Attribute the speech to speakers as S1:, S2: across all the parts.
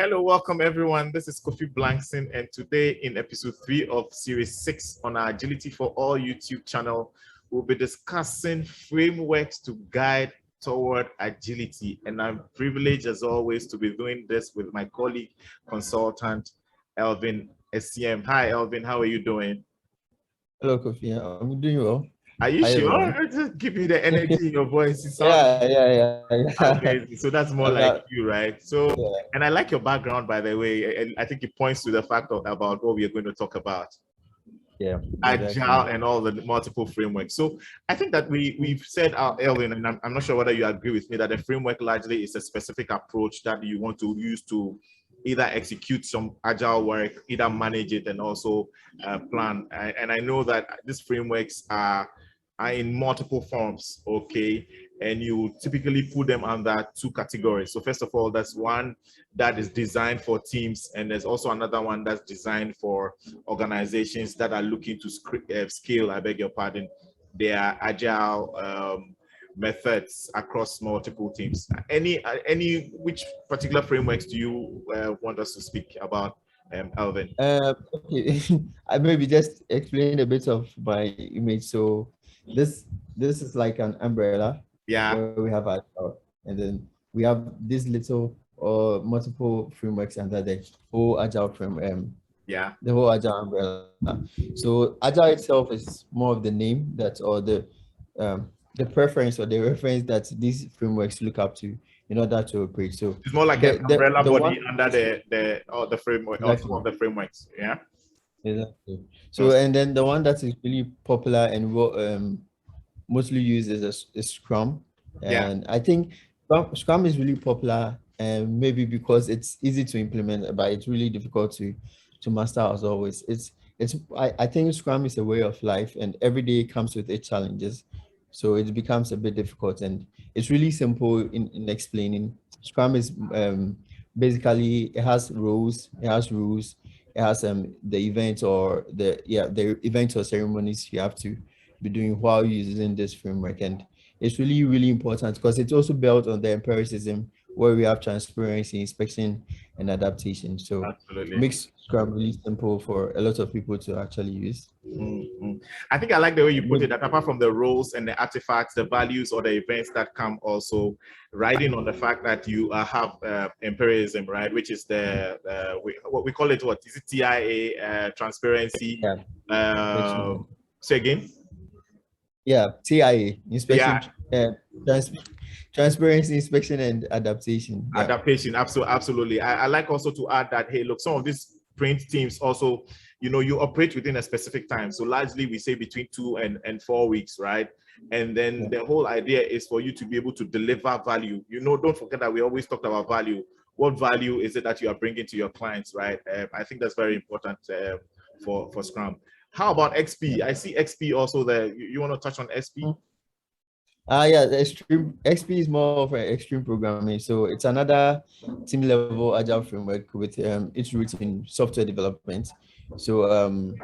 S1: Hello, welcome everyone. This is Kofi Blankson, and today in episode 3 of series 6 on our Agility for All YouTube channel, we'll be discussing frameworks to guide toward agility. And I'm privileged as always to be doing this with my colleague, consultant, Elvin, Assiam. Hi, Elvin, how are you doing?
S2: Hello, Kofi. I'm doing well.
S1: Are you
S2: Hi,
S1: sure?
S2: everyone.
S1: Just give me the energy in your voice. It sounds
S2: Yeah.
S1: amazing. So that's more like you, right? So,
S2: Yeah.
S1: and I like your background, by the way. And I think it points to the fact about what we are going to talk about.
S2: Yeah.
S1: Agile and all the multiple frameworks. So I think that we've said, Elvin, and I'm not sure whether you agree with me, that the framework largely is a specific approach that you want to use to either execute some agile work, either manage it, and also plan. And I know that these frameworks are in multiple forms, okay? And you typically put them under two categories. So first of all, that's one that is designed for teams, and there's also another one that's designed for organizations that are looking to scale, I beg your pardon, their agile methods across multiple teams. Which particular frameworks do you want us to speak about, Elvin?
S2: Okay. I maybe just explain a bit of my image. So this is like an umbrella.
S1: Yeah.
S2: Where we have agile, and then we have these little or multiple frameworks under the whole agile framework.
S1: Yeah.
S2: The whole agile umbrella. So agile itself is more of the name that, or the preference or the reference that these frameworks look up to in order to operate. So
S1: it's more like an umbrella body under the framework,
S2: exactly.
S1: Or some of the frameworks. Yeah.
S2: Exactly. So and then the one that is really popular and mostly used is Scrum. And I think Scrum is really popular, and maybe because it's easy to implement, but it's really difficult to master as always. I think Scrum is a way of life, and every day comes with its challenges. So it becomes a bit difficult, and it's really simple in explaining. Scrum is basically, it has rules, it has the event or the events or ceremonies you have to be doing while using this framework. And it's really, really important because it's also built on the empiricism, where we have transparency, inspection, and adaptation. So
S1: absolutely,
S2: it makes Scrum really simple for a lot of people to actually use.
S1: Mm-hmm. I think I like the way you put it, that apart from the roles and the artifacts, the values or the events that come also riding on the fact that you have empiricism, right? Which is what we call it, what is it, TIA, transparency?
S2: Yeah.
S1: Say again?
S2: Yeah, TIA, inspection, transparency, inspection, and adaptation.
S1: Yeah. Adaptation, absolutely. I like also to add that, hey, look, some of these print teams also, you operate within a specific time. So largely we say between 2 and 4 weeks, right? And then the whole idea is for you to be able to deliver value. Don't forget that we always talked about value. What value is it that you are bringing to your clients, right? I think that's very important for Scrum. How about XP? I see XP also there. You want to touch on XP?
S2: Yeah, the XP is more of an extreme programming. So it's another team level agile framework with its roots in software development. So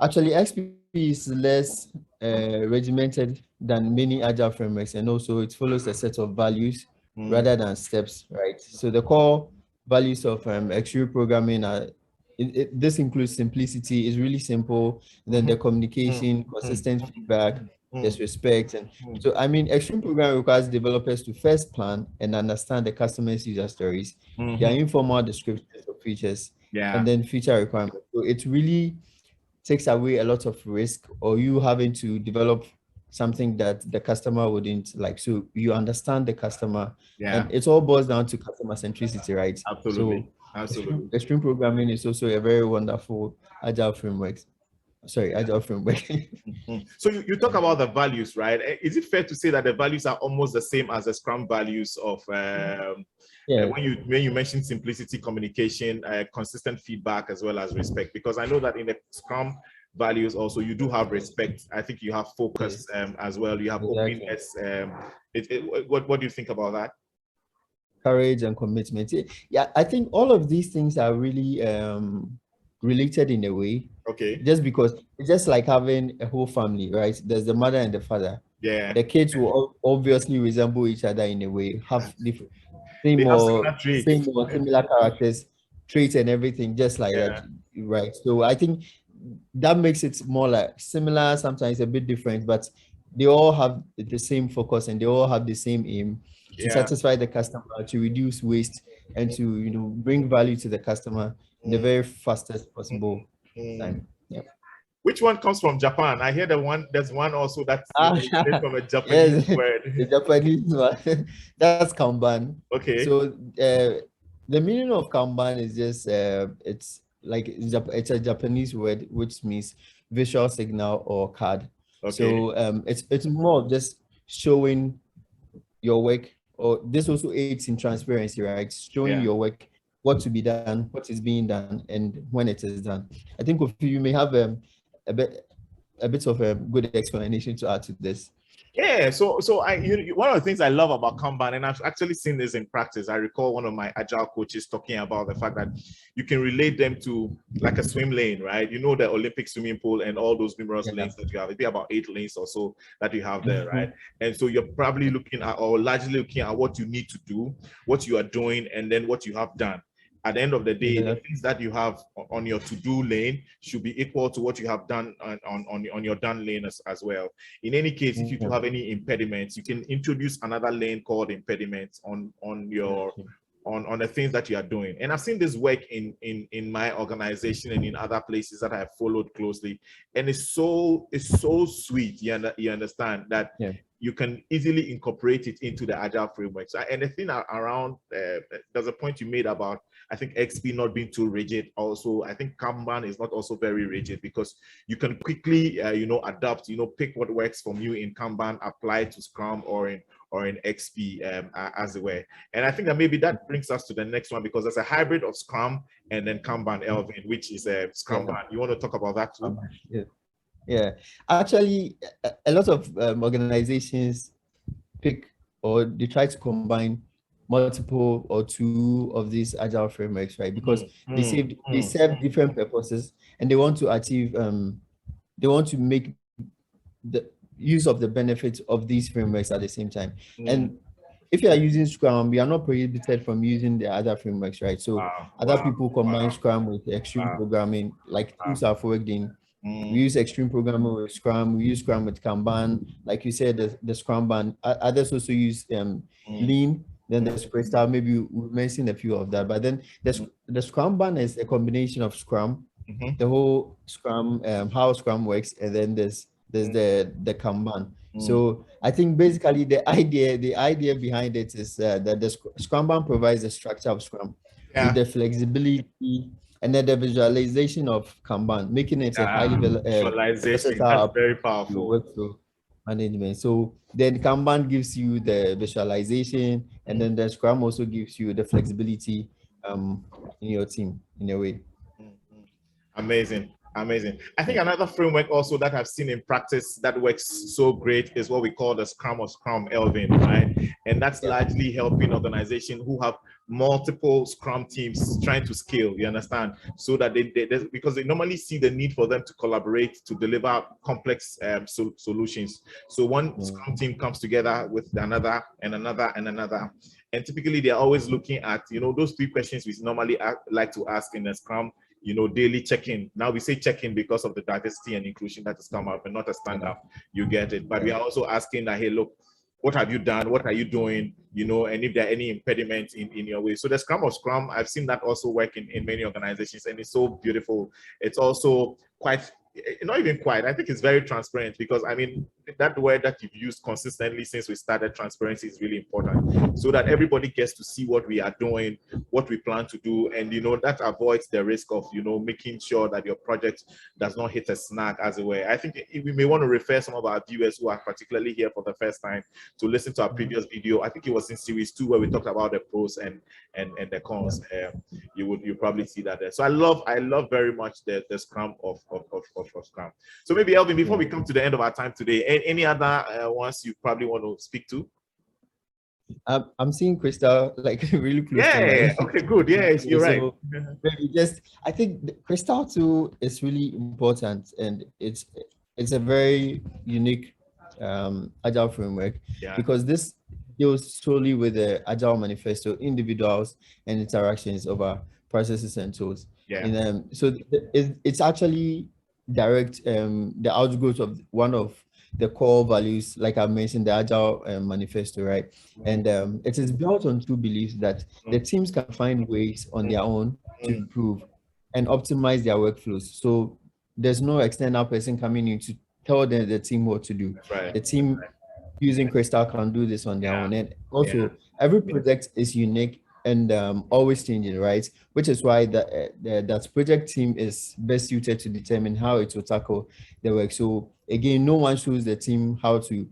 S2: actually XP is less regimented than many agile frameworks, and also it follows a set of values rather than steps, right? So the core values of extreme programming are this includes simplicity, is really simple, then the communication, consistent feedback, there's respect. And so I mean, extreme programming requires developers to first plan and understand the customer's user stories, their informal descriptions of features, and then feature requirements. So it really takes away a lot of risk, or you having to develop something that the customer wouldn't like. So you understand the customer, and it all boils down to customer centricity, right?
S1: Absolutely.
S2: So extreme programming is also a very wonderful agile framework. Agile framework.
S1: So you talk about the values, right? Is it fair to say that the values are almost the same as the Scrum values of when you mention simplicity, communication, consistent feedback, as well as respect? Because I know that in the Scrum values also you do have respect. I think you have focus as well. You have openness. What do you think about that?
S2: Courage and commitment. Yeah, I think all of these things are really related in a way.
S1: Okay.
S2: Just because it's just like having a whole family, right? There's the mother and the father.
S1: Yeah.
S2: The kids will obviously resemble each other in a way, have different.
S1: They have similar traits.
S2: same or similar characters, traits and everything, just like
S1: Yeah.
S2: that, right? So I think that makes it more like similar, sometimes a bit different, but they all have the same focus and they all have the same aim to
S1: Yeah.
S2: satisfy the customer, to reduce waste, and to bring value to the customer in the very fastest possible time. Yeah.
S1: Which one comes from Japan? I hear there's one also that's from a Japanese
S2: Yes,
S1: word.
S2: the Japanese one. That's kanban.
S1: Okay.
S2: So the meaning of kanban is just it's like it's a Japanese word which means visual signal or card.
S1: Okay.
S2: So it's more of just showing your work, or this also aids in transparency, right? Showing your work, what to be done, what is being done, and when it is done. I think if you may have a bit of a good explanation to add to this.
S1: Yeah, so one of the things I love about Kanban, and I've actually seen this in practice. I recall one of my agile coaches talking about the fact that you can relate them to like a swim lane, right? You know, the Olympic swimming pool and all those numerous lanes that you have. It'd be about 8 lanes or so that you have there, right? And so you're probably looking at, or largely looking at, what you need to do, what you are doing, and then what you have done. At the end of the day, the things that you have on your to-do lane should be equal to what you have done on your done lane as well. In any case, if you do have any impediments, you can introduce another lane called impediments on the things that you are doing. And I've seen this work in my organization and in other places that I have followed closely. And it's so sweet. You understand that you can easily incorporate it into the agile frameworks. And the thing around, there's a point you made about, I think, XP not being too rigid. Also, I think Kanban is not also very rigid, because you can quickly, adapt, pick what works from you in Kanban, apply it to Scrum or in XP, as it were. And I think that maybe that brings us to the next one, because there's a hybrid of Scrum and then Kanban, Elvin, which is a Scrumban. You want to talk about that too?
S2: Yeah, actually, a lot of organizations pick, or they try to combine multiple or two of these agile frameworks, right? Because they serve different purposes, and they want to achieve they want to make the use of the benefits of these frameworks at the same time. And if you are using Scrum, you are not prohibited from using the other frameworks, right? So other people combine Scrum with extreme programming, like tools have worked in. We use extreme programming with Scrum. We use Scrum with Kanban. Like you said, the Scrumban. Others also use Lean. Then there's Crystal. Maybe we mentioned a few of that. But then the Scrumban is a combination of Scrum, the whole Scrum, how Scrum works, and then there's the Kanban. So I think basically the idea behind it is that the Scrumban provides the structure of Scrum with the flexibility and then the visualization of Kanban, making it a highly
S1: visualization. That's very powerful.
S2: Workflow management. So then Kanban gives you the visualization, and then the Scrum also gives you the flexibility in your team in a way.
S1: Amazing. I think another framework also that I've seen in practice that works so great is what we call the Scrum or Scrum, Elvin, right? And that's largely helping organizations who have multiple Scrum teams trying to scale, you understand? So that because they normally see the need for them to collaborate to deliver complex solutions. So one Scrum team comes together with another and another and another. And typically they're always looking at, those 3 questions we normally like to ask in a Scrum, daily check-in. Now we say check-in because of the diversity and inclusion that has come up and not a stand-up, you get it. But we are also asking that, hey, look, what have you done? What are you doing? And if there are any impediments in your way. So the Scrum of Scrum, I've seen that also work in many organizations, and it's so beautiful. It's also quite, not even quite, I think it's very transparent, because I mean, that word that you've used consistently since we started, transparency, is really important, so that everybody gets to see what we are doing, what we plan to do, and that avoids the risk of making sure that your project does not hit a snag, as it were. I think we may want to refer some of our viewers who are particularly here for the first time to listen to our previous video. I think it was in series 2 where we talked about the pros and the cons. You probably see that there. So I love very much the Scrum of Scrum. So maybe, Elvin, before we come to the end of our time today, any other ones you probably want to speak to?
S2: I'm seeing Crystal like really close.
S1: Yeah. Okay. Good. Yeah, you're right.
S2: So I think Crystal too is really important, and it's a very unique agile framework, because this deals solely with the Agile Manifesto, individuals and interactions over processes and tools.
S1: Yeah.
S2: And it's actually direct the outgrowth of one of the core values, like I mentioned, the Agile Manifesto, right? And it is built on two beliefs that the teams can find ways on their own to improve and optimize their workflows. So there's no external person coming in to tell the team what to do.
S1: Right.
S2: The team using Crystal can do this on their own. And also, every project is unique and always changing, right? Which is why that project team is best suited to determine how it will tackle the work. So again, no one shows the team how to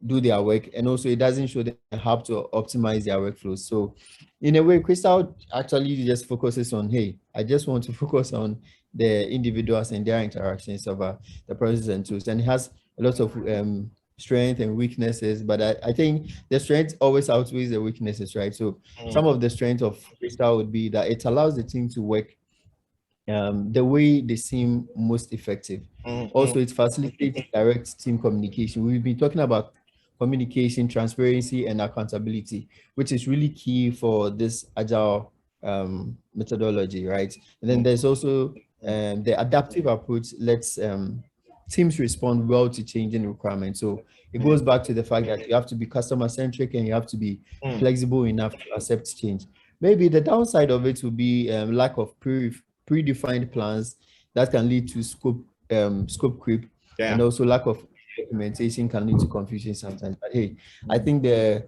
S2: do their work, and also it doesn't show them how to optimize their workflows. So in a way, Crystal actually just focuses on, hey, I just want to focus on the individuals and their interactions over the process and tools. And it has a lot of strength and weaknesses, but I think the strength always outweighs the weaknesses, right? So some of the strength of Crystal would be that it allows the team to work the way they seem most effective. Also, it facilitates direct team communication. We've been talking about communication, transparency, and accountability, which is really key for this agile methodology, right? And then there's also the adaptive approach lets teams respond well to changing requirements. So it goes back to the fact that you have to be customer centric and you have to be flexible enough to accept change. Maybe the downside of it would be lack of predefined plans that can lead to scope creep, and also lack of documentation can lead to confusion sometimes. But hey, I think the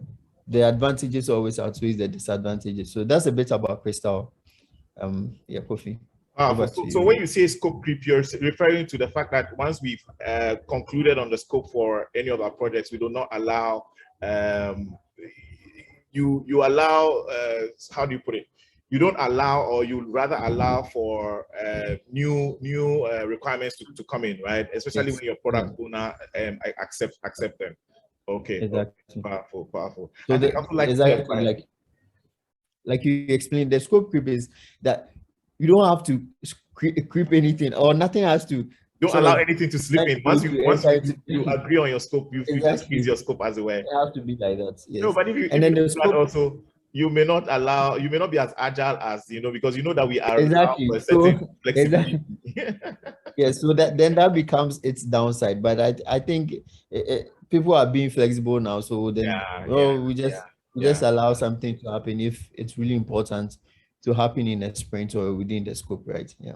S2: advantages always outweighs the disadvantages. So that's a bit about Crystal. Yeah, Kofi.
S1: So when you say scope creep, you're referring to the fact that once we've concluded on the scope for any of our projects, we do not allow you allow how do you put it? You don't allow, or you rather allow for new requirements to come in, right? Especially when your product owner accept them. Okay.
S2: Exactly.
S1: Powerful.
S2: So
S1: I think I would like
S2: exactly like you explained, the scope creep is that you don't have to creep anything, or nothing has to.
S1: Don't allow anything to slip in. Once you agree on your scope, you just use your scope as a way.
S2: It has to be like that. Yes.
S1: No, but if the scope also, you may not be as agile as, because you know that we are
S2: exactly
S1: for a certain flexibility.
S2: Yes, so that becomes its downside. But I think people are being flexible now, so then we just allow something to happen if it's really important to happen in a sprint or within the scope, right? Yeah.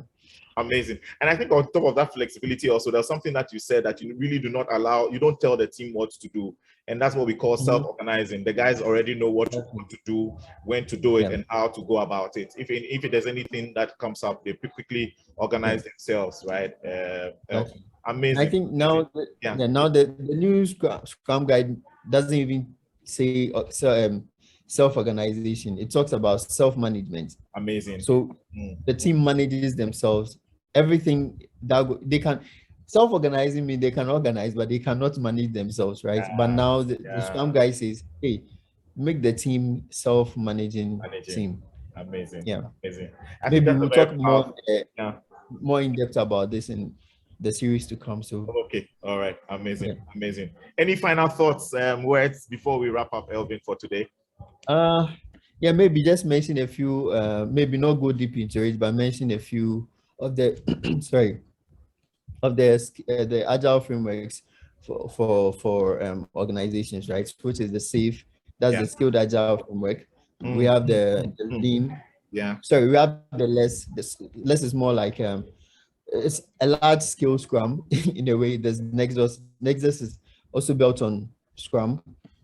S1: Amazing. And I think on top of that flexibility also, there's something that you said that you really do not allow, you don't tell the team what to do. And that's what we call self-organizing. The guys already know what to do, when to do it, and how to go about it. If there's anything that comes up, they quickly organize themselves, right? Amazing.
S2: I think now, now the new Scrum guide doesn't even say self-organization. It talks about self-management.
S1: Amazing.
S2: So the team manages themselves. Everything that they can self-organizing means they can organize, but they cannot manage themselves, right? But now the Scrum guy says, hey, make the team self-managing team.
S1: Amazing.
S2: Yeah.
S1: Amazing.
S2: Maybe we'll talk more in depth about this in the series to come. So
S1: okay. All right. Amazing. Amazing. Any final thoughts, words before we wrap up, Elvin, for today?
S2: Yeah, maybe just mention a few, maybe not go deep into it, but mention a few of the the agile frameworks for organizations, right? Which is the SAFe, that's the skilled agile framework. We have the lean. Sorry, we have the less. The less is more like it's a large scale Scrum in a way. There's Nexus is also built on Scrum.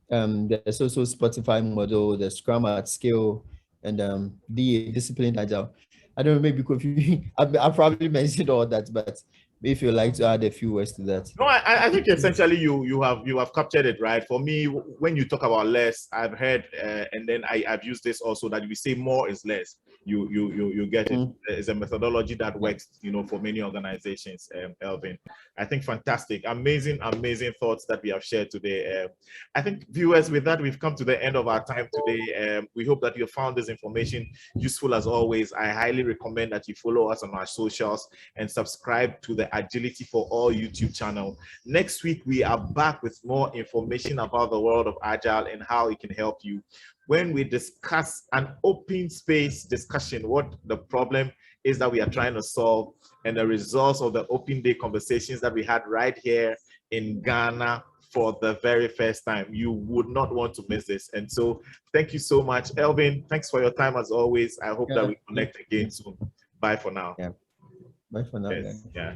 S2: There's also Spotify model, the Scrum at scale, and the disciplined agile. I don't know, maybe Kofi, I probably mentioned all that, but if you'd like to add a few words to that.
S1: No, I think essentially you have captured it, right? For me, when you talk about less, I've heard, and then I've used this also, that we say more is less. you get it. It's a methodology that works, you know, for many organizations. Elvin, I think fantastic, amazing thoughts that we have shared today. I think, viewers, with that we've come to the end of our time today. We hope that you found this information useful. As always, I highly recommend that you follow us on our socials and subscribe to the Agility for All YouTube channel. Next week we are back with more information about the world of Agile and how it can help you, when we discuss an open space discussion, what the problem is that we are trying to solve, and the results of the open day conversations that we had right here in Ghana for the very first time. You would not want to miss this. And so thank you so much, Elvin. Thanks for your time as always. I hope that we connect again soon. Bye for now.
S2: Yeah. Bye for now.
S1: Yes. Yeah.